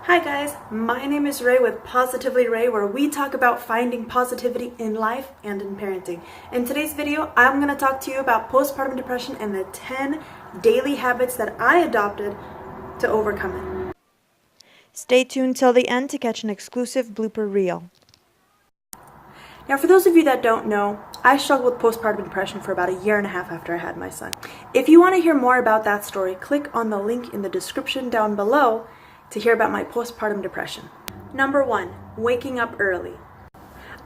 Hi guys, my name is Ray with Positively Ray, where we talk about finding positivity in life and in parenting. In today's video, I'm going to talk to you about postpartum depression and the 10 daily habits that I adopted to overcome it. Stay tuned till the end to catch an exclusive blooper reel. Now, for those of you that don't know, I struggled with postpartum depression for about a year and a half after I had my son. If you want to hear more about that story, click on the link in the description down below to hear about my postpartum depression. Number 1, waking up early.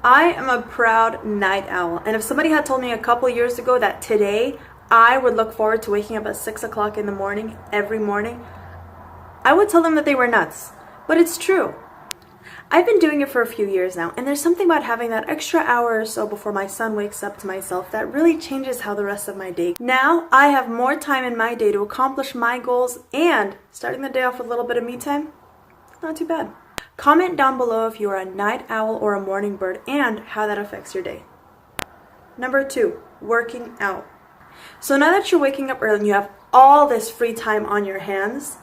I am a proud night owl, and if somebody had told me a couple years ago that today I would look forward to waking up at 6 o'clock in the morning every morning, I would tell them that they were nuts. But it's true. I've been doing it for a few years now, and there's something about having that extra hour or so before my son wakes up to myself that really changes how the rest of my day. Now I have more time in my day to accomplish my goals, and starting the day off with a little bit of me time, not too bad. Comment down below if you are a night owl or a morning bird and how that affects your day. Number 2, working out. So now that you're waking up early and you have all this free time on your hands,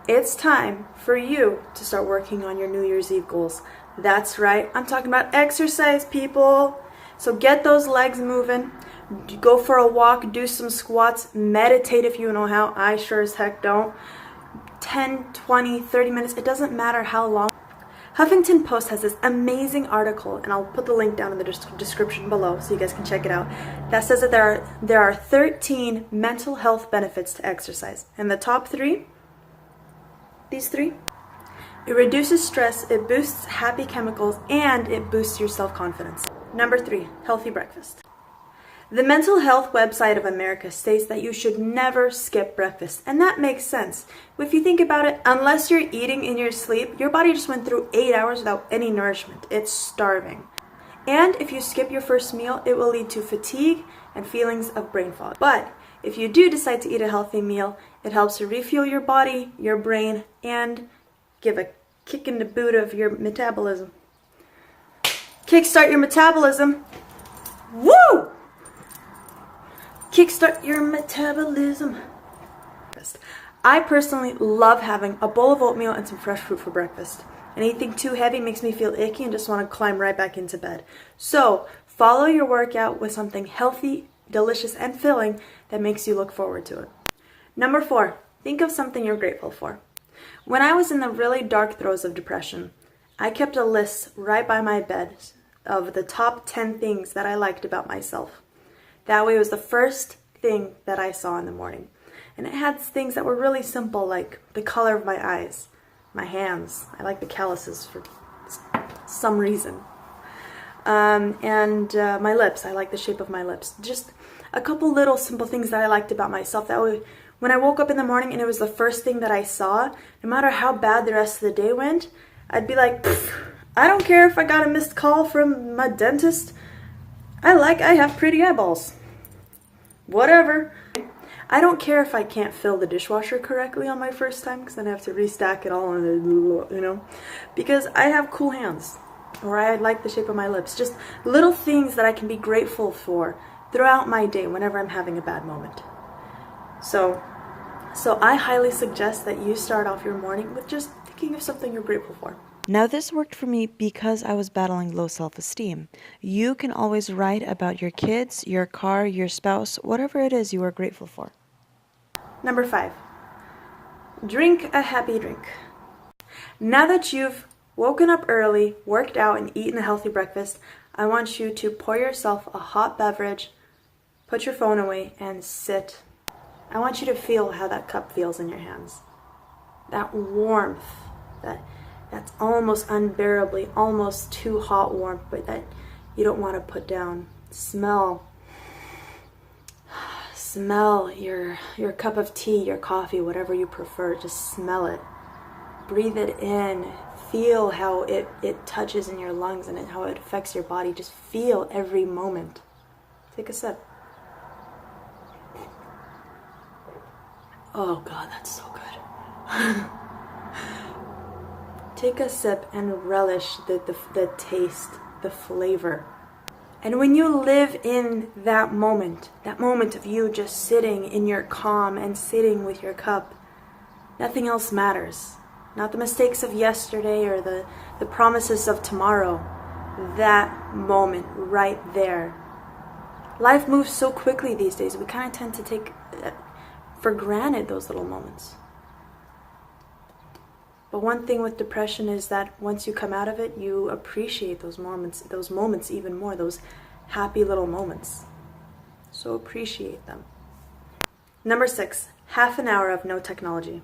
it's time for you to start working on your New Year's Eve goals. That's right, I'm talking about exercise, people. So get those legs moving, go for a walk, do some squats, meditate if you know how. I sure as heck don't. 10, 20, 30 minutes, it doesn't matter how long. Huffington Post has this amazing article, and I'll put the link down in the description below so you guys can check it out, that says that there are 13 mental health benefits to exercise. And the top 3, these 3, it reduces stress, it boosts happy chemicals, and it boosts your self-confidence. Number 3, healthy breakfast. The Mental Health website of America states that you should never skip breakfast, and that makes sense. If you think about it, unless you're eating in your sleep, your body just went through 8 hours without any nourishment. It's starving. And if you skip your first meal, it will lead to fatigue and feelings of brain fog. But if you do decide to eat a healthy meal, it helps to refuel your body, your brain, and give a kick in the boot of your metabolism. Kickstart your metabolism. Woo! Kickstart your metabolism. I personally love having a bowl of oatmeal and some fresh fruit for breakfast. Anything too heavy makes me feel icky and just want to climb right back into bed. So follow your workout with something healthy, delicious, and filling that makes you look forward to it. Number 4, think of something you're grateful for. When I was in the really dark throes of depression, I kept a list right by my bed of the top 10 things that I liked about myself. That way it was the first thing that I saw in the morning. And it had things that were really simple, like the color of my eyes, my hands. I like the calluses for some reason. And my lips. I like the shape of my lips. Just a couple little simple things that I liked about myself. That way, when I woke up in the morning and it was the first thing that I saw, no matter how bad the rest of the day went, I'd be like, I don't care if I got a missed call from my dentist. I have pretty eyeballs. Whatever. I don't care if I can't fill the dishwasher correctly on my first time, because then I have to restack it all, and because I have cool hands, or I like the shape of my lips. Just little things that I can be grateful for throughout my day whenever I'm having a bad moment. So I highly suggest that you start off your morning with just thinking of something you're grateful for. Now this worked for me because I was battling low self-esteem. You can always write about your kids, your car, your spouse, whatever it is you are grateful for. Number 5, drink a happy drink. Now that you've woken up early, worked out, and eaten a healthy breakfast, I want you to pour yourself a hot beverage, put your phone away, and sit. I want you to feel how that cup feels in your hands. That warmth, that's almost unbearably, almost too hot warmth, but that you don't want to put down. Smell your cup of tea, your coffee, whatever you prefer. Just smell it. Breathe it in. Feel how it touches in your lungs and how it affects your body. Just feel every moment. Take a sip. Oh God, that's so good. Take a sip and relish the taste, the flavor. And when you live in that moment of you just sitting in your calm and sitting with your cup, nothing else matters. not the mistakes of yesterday or the promises of tomorrow. That moment right there. Life moves so quickly these days. We kind of tend to take for granted those little moments. But one thing with depression is that once you come out of it, you appreciate those moments even more, those happy little moments. So appreciate them. Number 6, half an hour of no technology.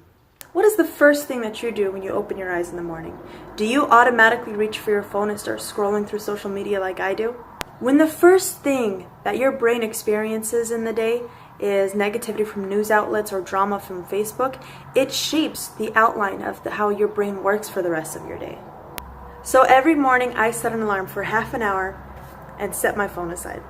What is the first thing that you do when you open your eyes in the morning? Do you automatically reach for your phone and start scrolling through social media like I do? When the first thing that your brain experiences in the day is negativity from news outlets or drama from Facebook, it shapes the outline of how your brain works for the rest of your day. So every morning I set an alarm for half an hour and set my phone aside.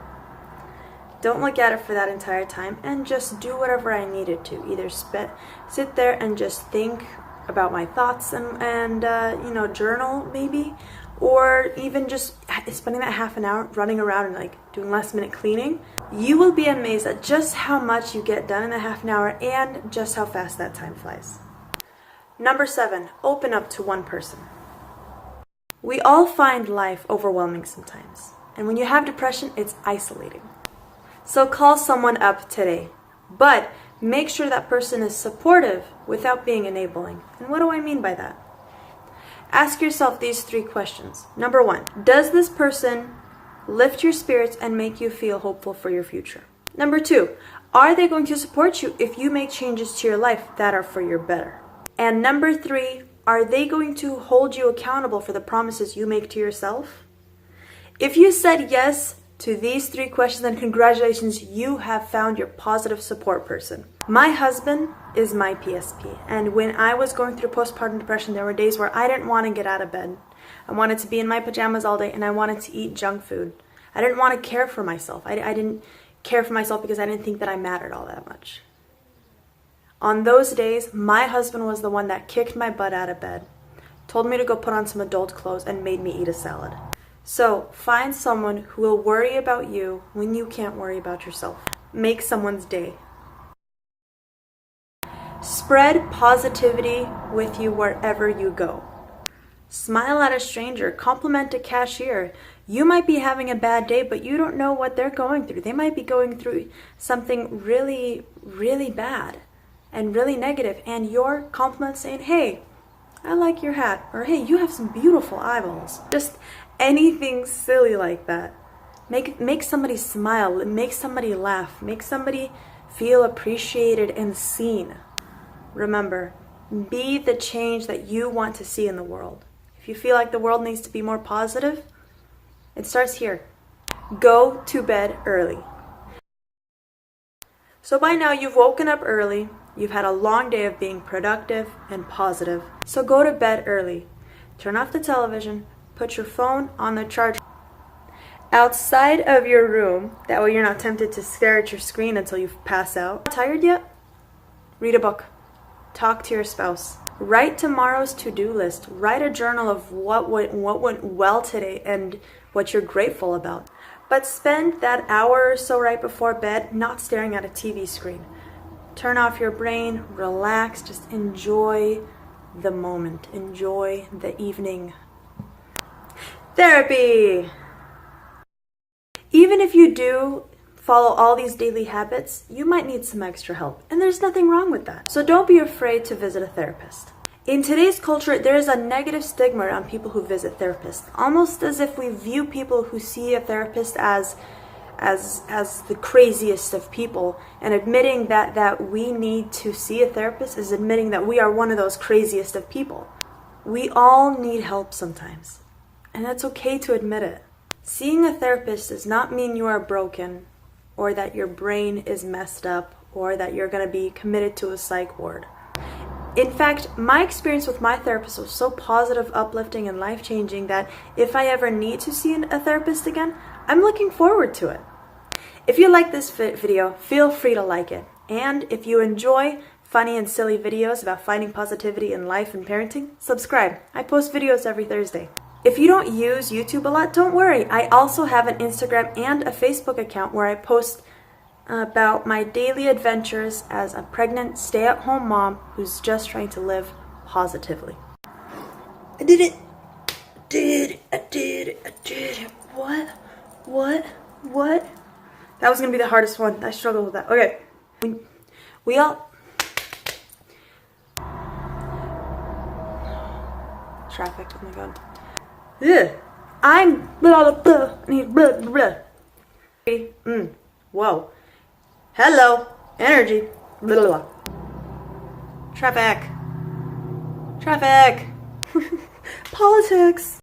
Don't look at it for that entire time and just do whatever I needed to. Either sit there and just think about my thoughts and journal maybe, or even just spending that half an hour running around and doing last minute cleaning. You will be amazed at just how much you get done in a half an hour and just how fast that time flies. Number 7, open up to one person. We all find life overwhelming sometimes, and when you have depression, it's isolating. So call someone up today, but make sure that person is supportive without being enabling. And what do I mean by that? Ask yourself these 3 questions. Number 1, does this person lift your spirits and make you feel hopeful for your future? Number 2, are they going to support you if you make changes to your life that are for your better? And number 3, are they going to hold you accountable for the promises you make to yourself? If you said yes to these 3 questions, then congratulations, you have found your positive support person. My husband is my PSP, and when I was going through postpartum depression, there were days where I didn't want to get out of bed. I wanted to be in my pajamas all day, and I wanted to eat junk food. I didn't want to care for myself. I didn't care for myself because I didn't think that I mattered all that much. On those days, my husband was the one that kicked my butt out of bed, told me to go put on some adult clothes, and made me eat a salad. So find someone who will worry about you when you can't worry about yourself. Make someone's day. Spread positivity with you wherever you go. Smile at a stranger, compliment a cashier. You might be having a bad day, but you don't know what they're going through. They might be going through something really, really bad and really negative, and your compliment saying, hey, I like your hat, or hey, you have some beautiful eyeballs. Just anything silly like that. Make somebody smile, make somebody laugh, make somebody feel appreciated and seen. Remember, be the change that you want to see in the world. If you feel like the world needs to be more positive, it starts here. Go to bed early. So by now you've woken up early, you've had a long day of being productive and positive. So go to bed early. Turn off the television, put your phone on the charger outside of your room. That way you're not tempted to stare at your screen until you pass out. Tired yet? Read a book. Talk to your spouse. Write tomorrow's to-do list. Write a journal of what went well today and what you're grateful about. But spend that hour or so right before bed not staring at a TV screen. Turn off your brain, relax, just enjoy the moment. Enjoy the evening. Therapy! Even if you do follow all these daily habits, you might need some extra help, and there's nothing wrong with that. So don't be afraid to visit a therapist. In today's culture, there is a negative stigma on people who visit therapists, almost as if we view people who see a therapist as the craziest of people, and admitting that we need to see a therapist is admitting that we are one of those craziest of people. We all need help sometimes, and it's okay to admit it. Seeing a therapist does not mean you are broken, or that your brain is messed up, or that you're going to be committed to a psych ward. In fact, my experience with my therapist was so positive, uplifting, and life-changing that if I ever need to see a therapist again, I'm looking forward to it. If you like this video, feel free to like it. And if you enjoy funny and silly videos about finding positivity in life and parenting, subscribe. I post videos every Thursday. If you don't use YouTube a lot, don't worry. I also have an Instagram and a Facebook account where I post about my daily adventures as a pregnant stay-at-home mom who's just trying to live positively. I did it. I did it. What? That was gonna be the hardest one. I struggled with that. Okay. We all... Traffic, oh my god. Ugh. I'm blah blah blah. Whoa. Hello. Energy. Blah blah. Traffic. Politics.